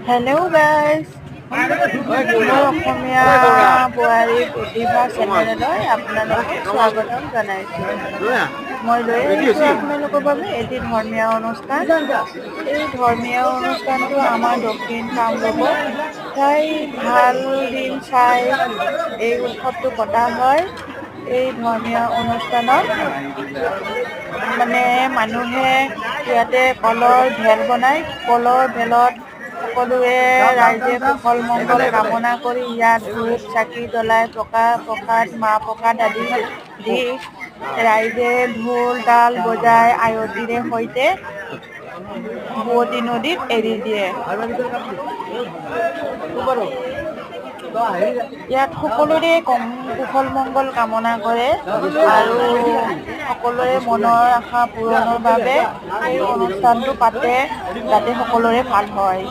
Hello' guys, মোৰ অসমীয়া বোৱাৰী প্ৰতিভা চেনেললৈ আপোনালোকক স্বাগতম জনাইছোঁ। মই লৈ আহিছোঁ আপোনালোকৰ বাবে এটি ধৰ্মীয় অনুষ্ঠান। এই ধৰ্মীয় অনুষ্ঠানটো আমাৰ দক্ষিণ কামৰূপত প্ৰায় ভাল দিন চাই এই উৎসৱটো পতা হয়। এই ধৰ্মীয় অনুষ্ঠানত মানুহে ইয়াতে কলৰ ভেল বনায়। কলৰ ভেলত সকলোৱে ৰাইজে কুশল মংগল কামনা কৰি ইয়াত ধূপ চাকি জ্বলাই প্ৰসাদ মাহ প্ৰসাদ আদি দি ৰাইজে ঢোল তাল বজাই আয়তিৰে সৈতে বোৱতী নদীত এৰি দিয়ে। ইয়াত সকলোৰে কুশল মংগল কামনা কৰে আৰু সকলোৰে মনৰ আশা পূৰণৰ বাবে এই অনুষ্ঠানটো পাতে, যাতে সকলোৰে ভাল হয়।